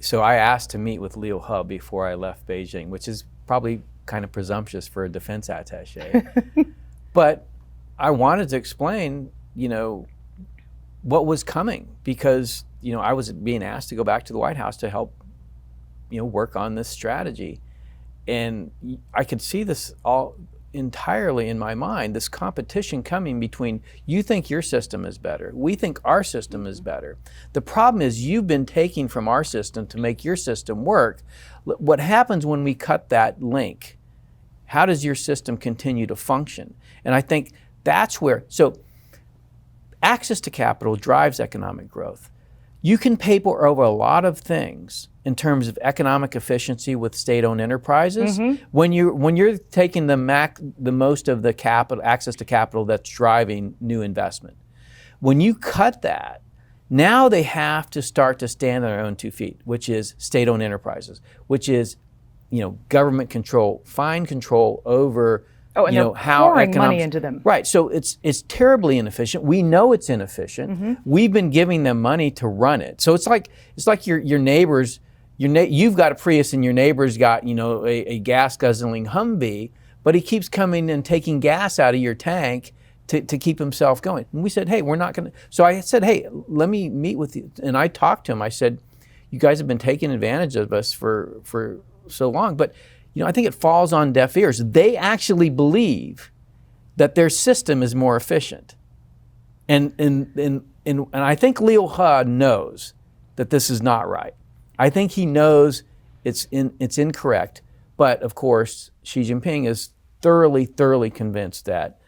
So I asked to meet with Liu He before I left Beijing, which is probably kind of presumptuous for a defense attaché. But I wanted to explain, what was coming, because, I was being asked to go back to the White House to help, work on this strategy. And I could see this all entirely in my mind, this competition coming between, you think your system is better, we think our system is better. The problem is you've been taking from our system to make your system work. What happens when we cut that link? How does your system continue to function? And I think that's where, so access to capital drives economic growth. You can paper over a lot of things in terms of economic efficiency with state-owned enterprises. When you're taking the most of the capital, access to capital that's driving new investment. When you cut that, now they have to start to stand on their own 2 feet, which is state-owned enterprises, which is, government control, fine control over. How pouring money into them. Right, so it's terribly inefficient. We know it's inefficient. We've been giving them money to run it. So it's like your neighbors, you've got a Prius and your neighbor's got, a gas guzzling Humvee, but he keeps coming and taking gas out of your tank to keep himself going. And we said, hey, we're not gonna, so I said, hey, let me meet with you. And I talked to him, I said, you guys have been taking advantage of us for so long, but I think it falls on deaf ears. They actually believe that their system is more efficient. And I think Liu He knows that this is not right. I think he knows it's incorrect. But of course, Xi Jinping is thoroughly convinced that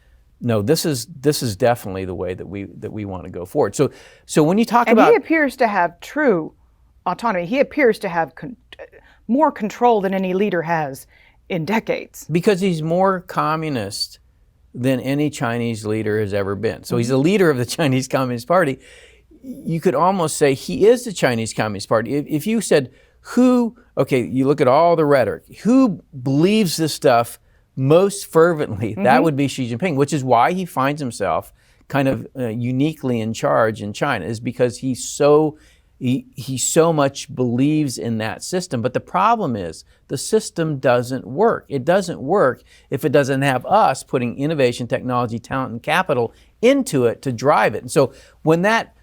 no, this is definitely the way that we want to go forward. So when you talk about, he appears to have true autonomy. He appears to have more control than any leader has in decades. Because he's more communist than any Chinese leader has ever been. So he's the leader of the Chinese Communist Party. You could almost say he is the Chinese Communist Party. If you said, you look at all the rhetoric, who believes this stuff most fervently, that would be Xi Jinping, which is why he finds himself kind of uniquely in charge in China, is because he so much believes in that system. But the problem is the system doesn't work. It doesn't work if it doesn't have us putting innovation, technology, talent, and capital into it to drive it. And so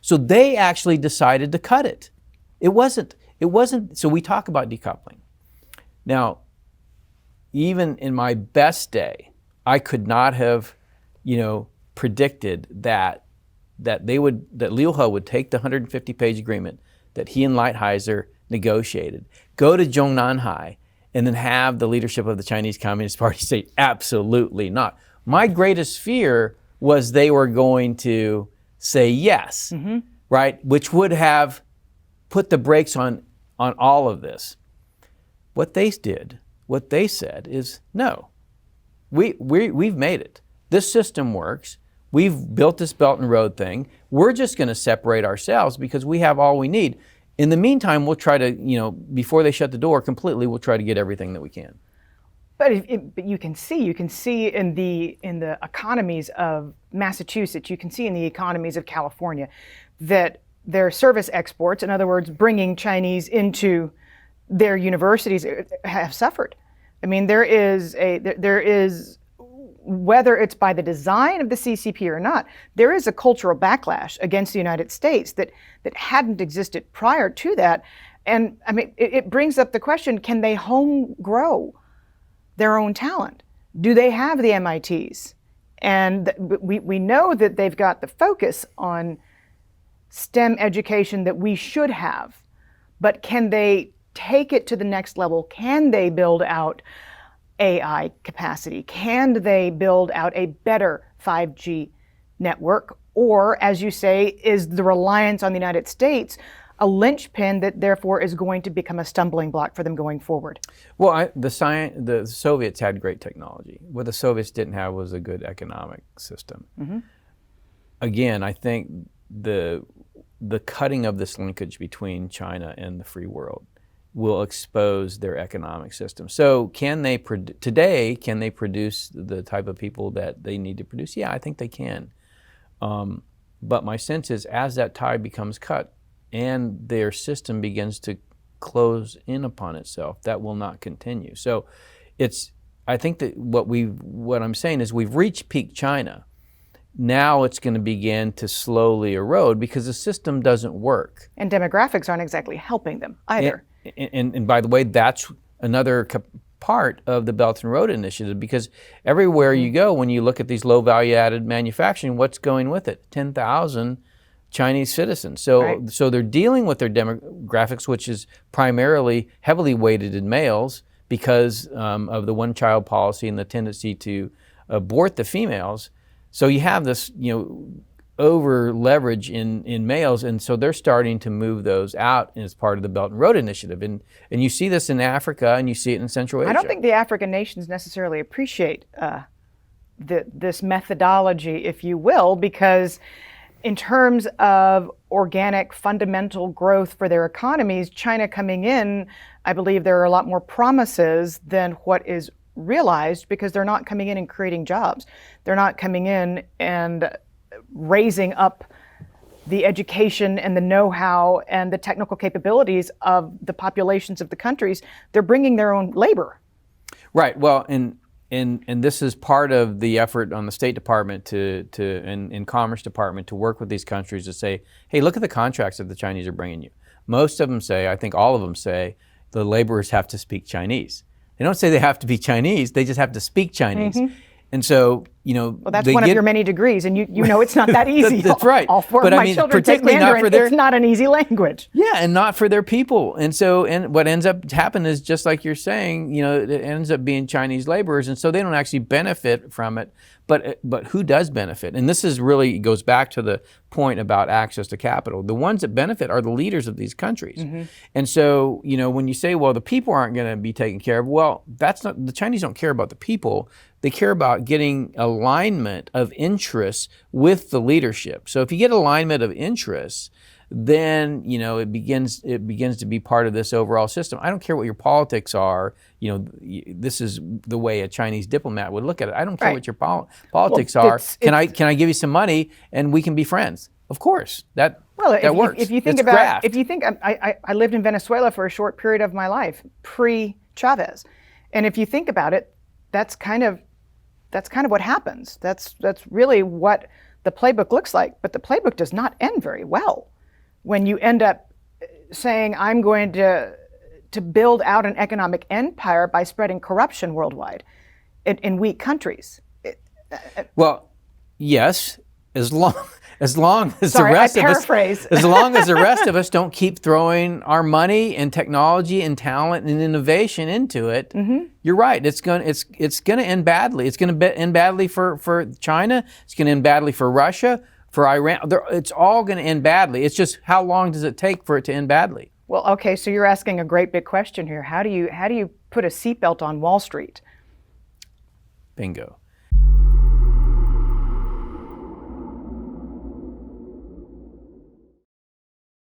so they actually decided to cut it. It wasn't, so we talk about decoupling. Now, even in my best day, I could not have, predicted that Liu He would take the 150-page agreement that he and Lighthizer negotiated, go to Zhongnanhai, and then have the leadership of the Chinese Communist Party say, absolutely not. My greatest fear was they were going to say yes, right? Which would have put the brakes on all of this. What they said is, no, we've made it. This system works. We've built this Belt and Road thing. We're just going to separate ourselves because we have all we need. In the meantime, we'll try to, before they shut the door completely, we'll try to get everything that we can. But you can see in the economies of Massachusetts, you can see in the economies of California that their service exports, in other words, bringing Chinese into their universities, have suffered. I mean, there is, whether it's by the design of the CCP or not, there is a cultural backlash against the United States that hadn't existed prior to that. And I mean, it brings up the question, can they home grow their own talent? Do they have the MITs? And we know that they've got the focus on STEM education that we should have, but can they take it to the next level? Can they build out AI capacity? Can they build out a better 5G network? Or, as you say, is the reliance on the United States a linchpin that therefore is going to become a stumbling block for them going forward? Well, the Soviets had great technology. What the Soviets didn't have was a good economic system. Again, I think the cutting of this linkage between China and the free world will expose their economic system. So can they produce the type of people that they need to produce? Yeah, I think they can. But my sense is as that tie becomes cut and their system begins to close in upon itself. That will not continue. So I think that what I'm saying is we've reached peak China. Now it's going to begin to slowly erode because the system doesn't work. And demographics aren't exactly helping them either. And by the way, that's another part of the Belt and Road Initiative, because everywhere you go, when you look at these low value added manufacturing, what's going with it? 10,000 Chinese citizens. So they're dealing with their demographics, which is primarily heavily weighted in males because of the one-child policy and the tendency to abort the females. So you have this, over leverage in males, and so they're starting to move those out as part of the Belt and Road Initiative. And you see this in Africa, and you see it in Central Asia. I don't think the African nations necessarily appreciate this methodology, if you will, because in terms of organic fundamental growth for their economies, China coming in, I believe there are a lot more promises than what is realized, because they're not coming in and creating jobs. They're not coming in and raising up the education and the know-how and the technical capabilities of the populations of the countries. They're bringing their own labor. Right. Well, and this is part of the effort on the State Department and Commerce Department to work with these countries to say, hey, look at the contracts that the Chinese are bringing you. Most of them say, I think all of them say, the laborers have to speak Chinese. They don't say they have to be Chinese, they just have to speak Chinese. Mm-hmm. And so, well, that's one of your many degrees, and you know it's not that easy. That's right. All four of my children take Mandarin. It's not an easy language. Yeah, and not for their people. And so, and what ends up happening is, just like you're saying, it ends up being Chinese laborers, and so they don't actually benefit from it. But who does benefit? And this is really goes back to the point about access to capital. The ones that benefit are the leaders of these countries. Mm-hmm. And so, when you say, well, the people aren't going to be taken care of, well, that's not, the Chinese don't care about the people. They care about getting alignment of interests with the leadership. So if you get alignment of interests, then it begins to be part of this overall system. I don't care what your politics are. This is the way a Chinese diplomat would look at it. I don't care what your politics are. Can I give you some money and we can be friends? Of course, that works. If you think I lived in Venezuela for a short period of my life, pre-Chavez, and if you think about it, that's kind of what happens. That's really what the playbook looks like. But the playbook does not end very well when you end up saying, I'm going to build out an economic empire by spreading corruption worldwide in weak countries. Well, yes, as long as the rest of us don't keep throwing our money and technology and talent and innovation into it, mm-hmm. You're right. It's going to end badly. It's going to end badly for China. It's going to end badly for Russia, for Iran. It's all going to end badly. It's just, how long does it take for it to end badly? Well, okay, so you're asking a great big question here. How do you put a seatbelt on Wall Street? Bingo.